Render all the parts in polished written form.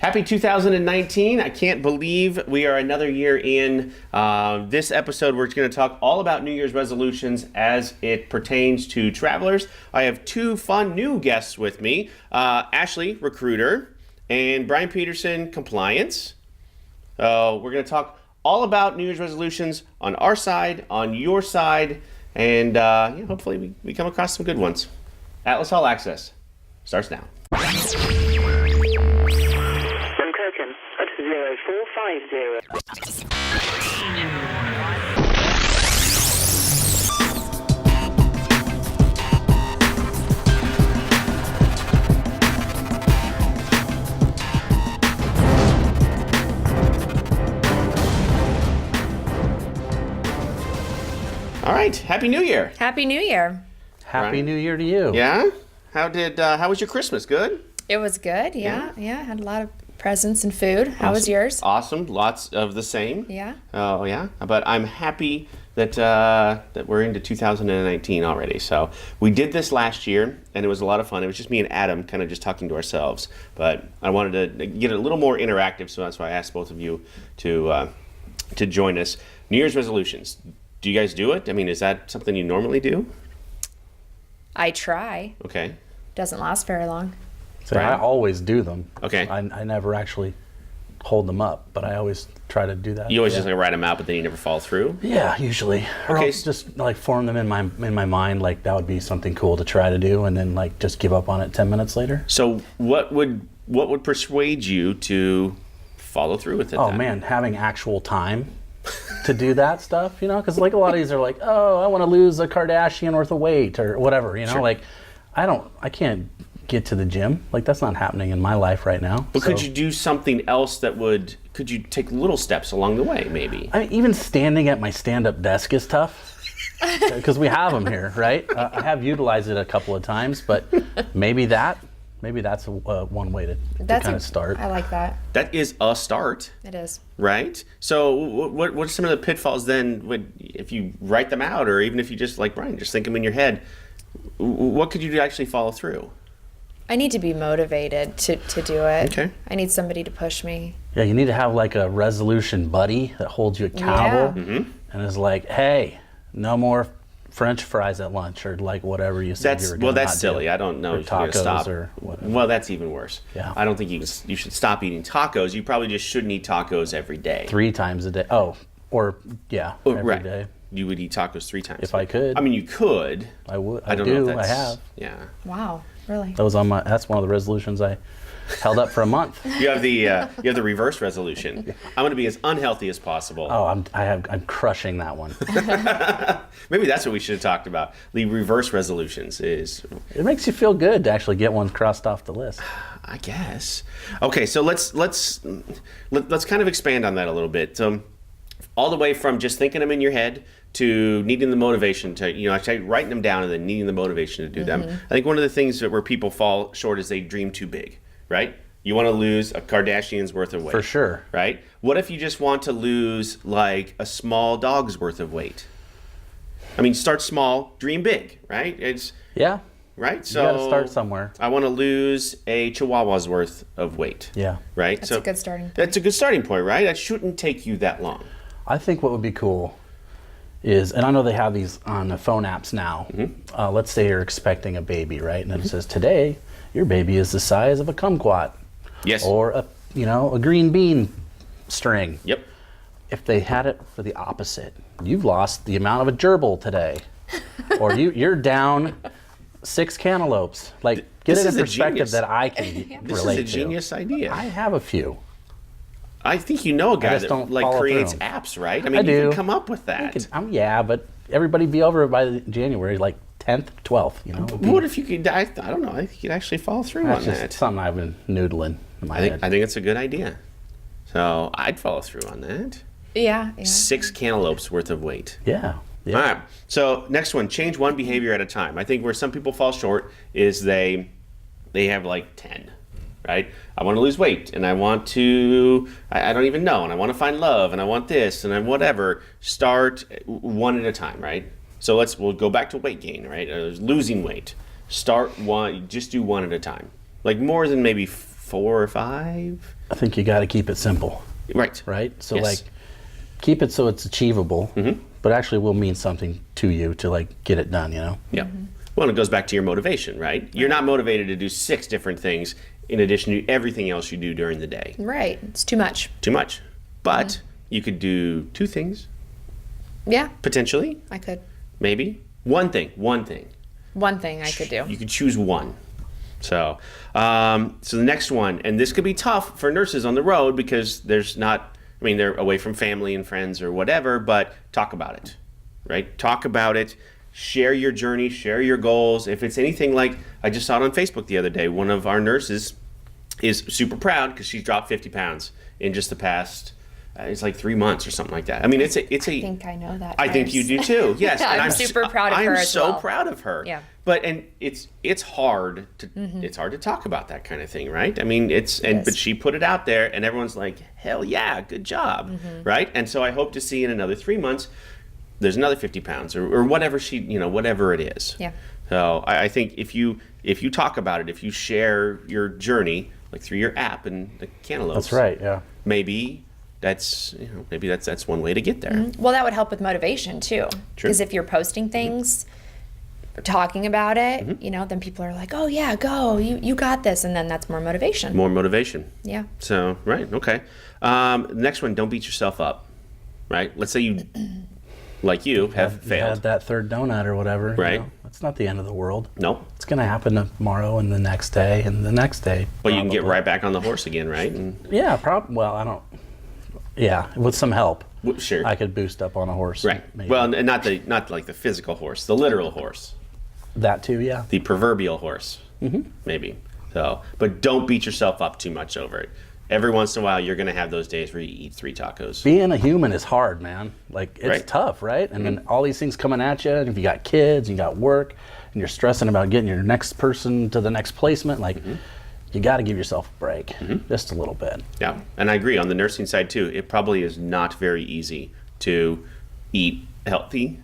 Happy 2019. I can't believe we are another year in. This episode, we're going to talk all about New Year's resolutions as it pertains to travelers. I have two fun new guests with me, Ashley, recruiter, and Brian Peterson, compliance. We're going to talk all about New Year's resolutions on our side, on your side, and hopefully we come across some good ones. Atlas All Access starts now. At 0450. All right, Happy New Year. Happy New Year. Happy New Year to you. Yeah? How was your Christmas? Good? It was good, yeah. Had a lot of presents and food. How was yours? Awesome. Lots of the same. Yeah. Oh, yeah. But I'm happy that we're into 2019 already. So we did this last year, and it was a lot of fun. It was just me and Adam kind of just talking to ourselves. But I wanted to get a little more interactive, so that's why I asked both of you to join us. New Year's resolutions. Do you guys do it? I mean, is that something you normally do? I try. Okay. Doesn't last very long. So Right. I always do them. Okay. I never actually hold them up, but I always try to do that. You always just like write them out, but then you never follow through? Yeah, usually. Or Okay. I'll just like form them in my mind, like that would be something cool to try to do, and then like just give up on it 10 minutes later. So what would persuade you to follow through with it Oh then? man, having actual time to do that stuff, because like a lot of these are like, oh, I want to lose a Kardashian worth of weight or whatever, Sure. like I can't get to the gym. Like that's not happening in my life right now. But could you do something else could you take little steps along the way maybe? Even standing at my stand-up desk is tough because we have them here, right? I have utilized it a couple of times, but maybe that's one way to kind of start. I like that. That is a start, It is. right? So what are some of the pitfalls then if you write them out, or even if you just, like Brian, just think them in your head, what could you do to actually follow through? I need to be motivated to do it. Okay. I need somebody to push me. Yeah, you need to have like a resolution buddy that holds you accountable and is like, hey, no more French fries at lunch, or like whatever you said you were going to That's silly. I don't know or if you're going to tacos stop. or whatever. Well, that's even worse. Yeah. I don't think you should stop eating tacos. You probably just shouldn't eat tacos every day. 3 times a day. Every right. day. You would eat tacos 3 times. If I could. I mean, you could. I would. I don't know if I that's, have. Yeah. Wow, really? That was that's one of the resolutions I held up for a month. You have the reverse resolution. I'm going to be as unhealthy as possible. Oh, I'm crushing that one. Maybe that's what we should have talked about. The reverse resolutions is, It makes you feel good to actually get one crossed off the list. I guess. Okay, so let's kind of expand on that a little bit. All the way from just thinking them in your head to needing the motivation to, actually writing them down and then needing the motivation to do them. I think one of the things where people fall short is they dream too big, right? You want to lose a Kardashian's worth of weight. For sure. Right? What if you just want to lose like a small dog's worth of weight? I mean, start small, dream big, right? Yeah. Right? So You got to start somewhere. I want to lose a Chihuahua's worth of weight. Yeah. Right? That's a good starting point. That's a good starting point, right? That shouldn't take you that long. I think what would be cool is, and I know they have these on the phone apps now. Let's say you're expecting a baby, right? And then it says, today, your baby is the size of a kumquat. Yes. Or a green bean string. Yep. If they had it for the opposite, you've lost the amount of a gerbil today. Or you're down 6 cantaloupes. Like, get This it is in a perspective genius. that I can This relate is a genius idea. I have a few. I think you know a guy just that don't like follow creates through. apps, right? I mean, I you do. can come up with that. But everybody be over by January, like 10th, 12th, What if you could? I don't know. I think you'd actually follow through That's on just that. something I've been noodling in my I head. think it's a good idea. So I'd follow through on that. Yeah. 6 cantaloupes worth of weight. Yeah. All right. So next one, change one behavior at a time. I think where some people fall short is they have like 10, right? I want to lose weight, and I want to, I don't even know, and I want to find love, and I want this, and I whatever. Start one at a time, right? So we'll go back to weight gain, right? Losing weight. Start one, just do one at a time. Like more than maybe 4 or 5. I think you got to keep it simple, Right. right? So Yes. like, keep it so it's achievable, but actually will mean something to you to like get it done. You know? Yeah. Well, it goes back to your motivation, right? You're not motivated to do 6 different things in addition to everything else you do during the day. Right. It's too much. Too much. But you could do 2 things, Yeah, potentially, I could. maybe. One thing. One thing I could do. You could choose one. So, so the next one, and this could be tough for nurses on the road because there's not, I mean, they're away from family and friends or whatever, but talk about it, right? Talk about it. Share your journey, share your goals. If it's anything like, I just saw it on Facebook the other day, one of our nurses is super proud because she's dropped 50 pounds in just the past, it's like 3 months or something like that. I mean, it's a. I think I know that. I think you do too. Yes, Yeah, and I'm super proud of her I'm as so well. proud of her. Yeah. But and it's hard to it's hard to talk about that kind of thing, right? I mean, but she put it out there, and everyone's like, hell yeah, good job, right? And so I hope to see in another 3 months, there's another 50 pounds or whatever whatever it is. Yeah. So I think if you talk about it, if you share your journey, like through your app and the cantaloupes, That's right. Yeah. maybe that's one way to get there. Well, that would help with motivation too. True. Because if you're posting things, talking about it, then people are like, oh yeah, go, you got this. And then that's more motivation. More motivation. Yeah. So, right, okay. Next one, don't beat yourself up, right? Let's say you, like you, have You failed. had that third donut or whatever. Right. You know? It's not the end of the world. No, It's going to happen tomorrow and the next day and the next day. but you can get probably. right back on the horse again, right? And, Yeah, well, I don't. Yeah, with some help, sure. I could boost up on a horse. Right. Maybe. Well, and not like the physical horse, the literal horse, that too, yeah. the proverbial horse, maybe. So, but don't beat yourself up too much over it. Every once in a while, you're going to have those days where you eat 3 tacos. Being a human is hard, man. Like, it's Right. tough, right? And then all these things coming at you, and if you got kids, and you got work, and you're stressing about getting your next person to the next placement, like, you got to give yourself a break, just a little bit. Yeah, and I agree on the nursing side too. It probably is not very easy to eat healthy.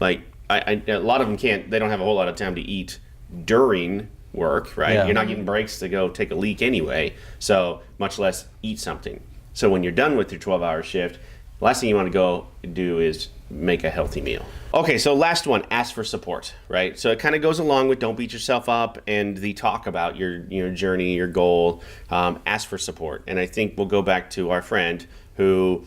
Like a lot of them can't. They don't have a whole lot of time to eat during work, right? Yeah. You're not getting breaks to go take a leak anyway. So much less eat something. So when you're done with your 12-hour shift, the last thing you want to go do is make a healthy meal. Okay, so last one, ask for support, right? So it kind of goes along with don't beat yourself up and the talk about your journey, your goal. Ask for support. And I think we'll go back to our friend who,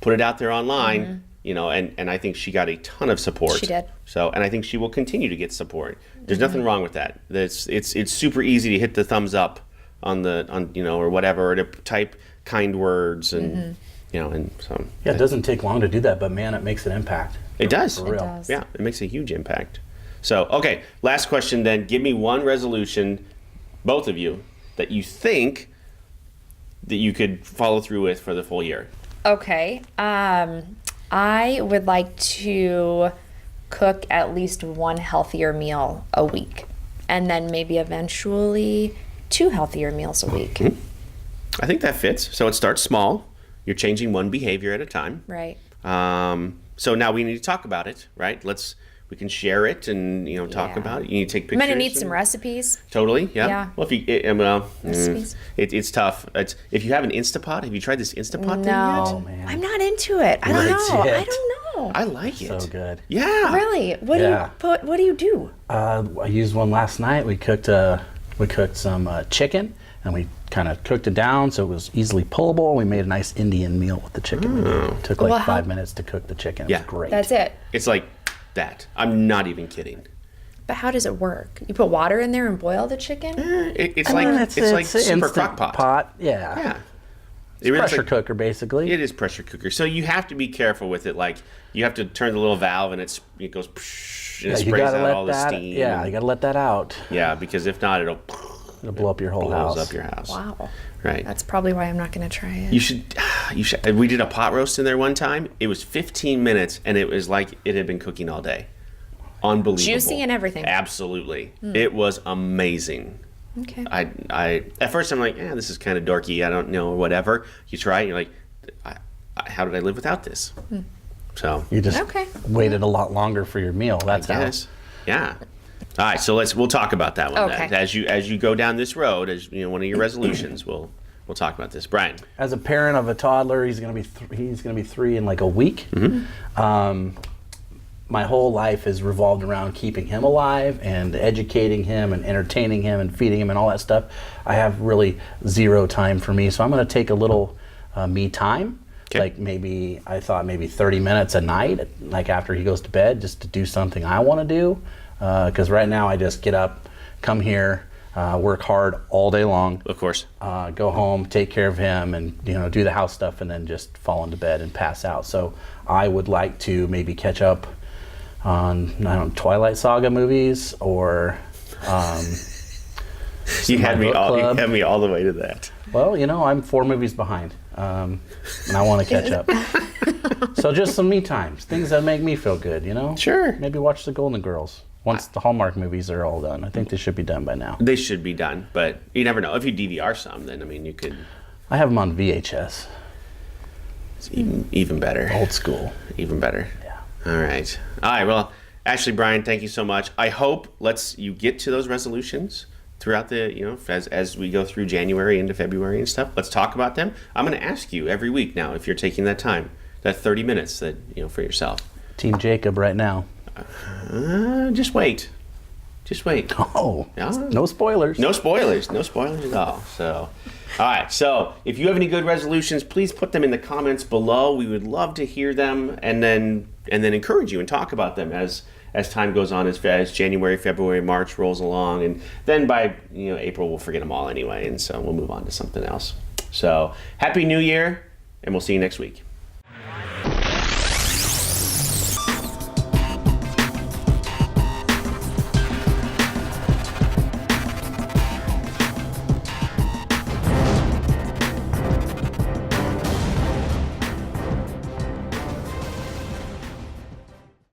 put it out there online, and I think she got a ton of support. She did. So, and I think she will continue to get support. There's nothing wrong with that. It's super easy to hit the thumbs up on or whatever, or to type kind words and and so. Yeah, it doesn't take long to do that, but man, it makes an impact. It does. For real. It does. Yeah, it makes a huge impact. So, okay, last question then. Give me one resolution, both of you, that you think that you could follow through with for the full year. Okay. I would like to cook at least one healthier meal a week, and then maybe eventually 2 healthier meals a week. I think that fits. So it starts small. You're changing one behavior at a time. Right. So now we need to talk about it, right? We can share it and talk Yeah. about it. You need to take I'm pictures. gonna need some and- recipes. Totally, yeah. Yeah. Well, Recipes. it's tough. If you have an Instapot, have you tried this Instapot thing yet? No, man. I'm not into it. I don't That's know. I it. don't know. I like it. So good. Yeah. Really? What Yeah. What do you do? I used one last night. We cooked some chicken, and we kind of cooked it down so it was easily pullable. We made a nice Indian meal with the chicken. It took like Well, 5 minutes to cook the chicken. It Yeah. was great. That's it. It's like that. I'm not even kidding. But how does it work? You put water in there and boil the chicken? It's I like mean, it's like an super instant crock pot. pot. Yeah. Yeah. It's pressure cooker, basically. It is pressure cooker. So you have to be careful with it. Like you have to turn the little valve and it goes psh, and it you sprays gotta out let all the that. steam. Yeah, you gotta let that out. Yeah, because if not, it'll Blow up your whole blows house. up your house. Wow. Right. That's probably why I'm not going to try it. You should. We did a pot roast in there one time. It was 15 minutes, and it was like it had been cooking all day. Unbelievable. Juicy and everything. Absolutely. It was amazing. Okay. I at first I'm like, this is kind of dorky. I don't know, or whatever. You try it, you're like, how did I live without this? So You just Okay. waited a lot longer for your meal. That's how. yes, yeah. All right, so we'll talk about that one Okay. then. As you go down this road, as one of your resolutions, we'll we'll talk about this. Brian. As a parent of a toddler, he's gonna be 3 in like a week. My whole life is revolved around keeping him alive and educating him and entertaining him and feeding him and all that stuff. I have really zero time for me, so I'm gonna take a little me time. Okay. Like I thought maybe 30 minutes a night, like after he goes to bed, just to do something I want to do. Because right now I just get up, come here, work hard all day long. Of course. Go home, take care of him, and do the house stuff, and then just fall into bed and pass out. So I would like to maybe catch up on Twilight Saga movies or. You had me book club. all the way to that. Well, I'm 4 movies behind, and I want to catch up. So just some me times, things that make me feel good, Sure. Maybe watch the Golden Girls once the Hallmark movies are all done. I think they should be done by now. They should be done, but you never know. If you DVR some, then you could. I have them on VHS. It's even better. Old school. Even better. Yeah. All right. Well, Ashley, Brian, thank you so much. I hope you get to those resolutions throughout the, as we go through January into February and stuff. Let's talk about them. I'm going to ask you every week now if you're taking that time, that 30 minutes that, for yourself. Team Jacob right now. Just wait. Just wait. Oh, no spoilers. No spoilers. No spoilers at all. So, all right. So, if you have any good resolutions, please put them in the comments below. We would love to hear them, and then encourage you and talk about them as time goes on, as January, February, March rolls along, and then by April we'll forget them all anyway, and so we'll move on to something else. So, Happy New Year, and we'll see you next week.